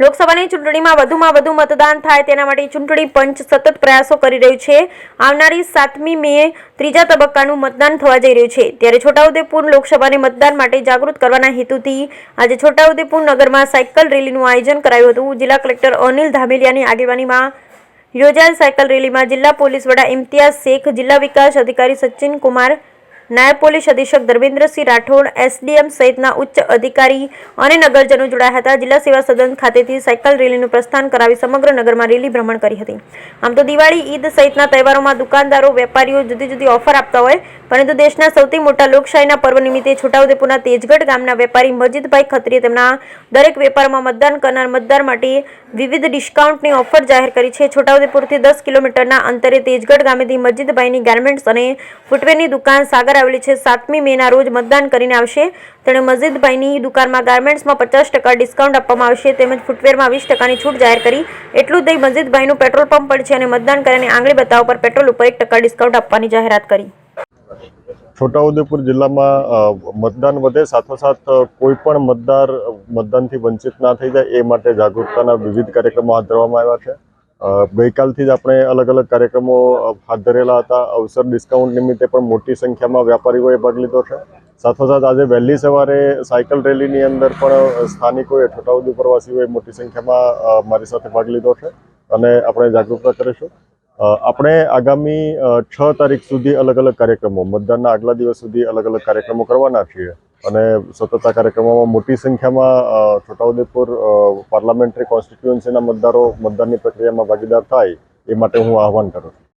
લોકસભાની ચૂંટણીમાં વધુમાં વધુ મતદાન થાય તેના માટે ચૂંટણી પંચ સતત પ્રયાસો કરી રહ્યું છે। આવનારી 7મી મે ત્રીજા તબક્કાનું મતદાન થવા જઈ રહ્યું છે, ત્યારે છોટાઉદેપુર લોકસભાને મતદાન માટે જાગૃત કરવાના હેતુથી આજે છોટાઉદેપુર નગરમાં સાયકલ રેલીનું આયોજન કરાયું હતું। જિલ્લા કલેક્ટર અનિલ ધામેલિયાની આગેવાનીમાં યોજાયેલ સાયકલ રેલીમાં જિલ્લા પોલીસ વડા ઇમ્તિયાઝ શેખ, જિલ્લા વિકાસ અધિકારી સચિન કુમાર, નાયબ પોલીસ અધિક્ષક ધર્મેન્દ્રસિંહ રાઠોડ, એસડીએમ સહિતના ઉચ્ચ અધિકારી અને નગરજનો જોડાયા હતા। જિલ્લા સેવા સદન ખાતેથી સાયકલ રેલીનું પ્રસ્થાન કરાવી સમગ્ર નગરમાં રેલી ભ્રમણ કરી હતી। આમ તો દિવાળી, ઈદ સહિતના તહેવારોમાં દુકાનદારો, વેપારીઓ જુદી જુદી ઓફર આપતા હોય, પરંતુ દેશના સૌથી મોટા લોકશાહીના પર્વ નિમિત્તે છોટાઉદેપુરના તેજગઢ ગામના વેપારી મજીદભાઈ ખત્રીએ તેમના દરેક વેપારમાં મતદાન કરનાર મતદાર માટે વિવિધ ડિસ્કાઉન્ટની ઓફર જાહેર કરી છે। છોટાઉદેપુરથી 10 કિલોમીટરના અંતરે તેજગઢ ગામેથી મજીદભાઈની ગાર્મેન્ટ્સ અને ફૂટવેરની દુકાન સાગર આવેલી છે। 7મી મેના રોજ મતદાન કરીને આવશે। તેણે મજીદભાઈની દુકાનમાં ગાર્મેન્ટ્સમાં 50% ડિસ્કાઉન્ટ આપવામાં આવશે, તેમજ ફૂટવેરમાં 20%ની છૂટ જાહેર કરી। એટલું જ નહીં, મજીદભાઈનું પેટ્રોલ પંપ પણ છે અને મતદાન કર્યાની આંગળી બતાવવા પર પેટ્રોલ ઉપર 1% ડિસ્કાઉન્ટ આપવાની જાહેરાત કરી। છોટાઉદેપુર જિલ્લામાં મતદાન વધે, સાથોસાથ કોઈ પણ મતદાર મતદાનથી વંચિત ના થઈ જાય એ માટે જાગૃતતાના વિવિધ કાર્યક્રમો હાથ ધરવામાં આવ્યા છે। ગઈકાલથી જ આપણે અલગ અલગ કાર્યક્રમો હાથ ધરેલા હતા। અવસર ડિસ્કાઉન્ટ નિમિત્તે પણ મોટી સંખ્યામાં વ્યાપારીઓએ ભાગ લીધો છે। સાથોસાથ આજે વહેલી સવારે સાયકલ રેલીની અંદર પણ સ્થાનિકોએ, છોટાઉદેપુરવાસીઓએ મોટી સંખ્યામાં મારી સાથે ભાગ લીધો છે અને આપણે જાગૃતતા કરીશું। આપણે આગામી 6 તારીખ સુધી અલગ અલગ કાર્યક્રમો, મતદાનના આગલા દિવસ સુધી અલગ અલગ કાર્યક્રમો કરવાના છીએ અને સતત આ કાર્યક્રમોમાં મોટી સંખ્યામાં છોટાઉદેપુર પાર્લામેન્ટરી કોન્સ્ટિટ્યુઅન્સીના મતદારો મતદાનની પ્રક્રિયામાં ભાગીદાર થાય એ માટે હું આહવાન કરું છું।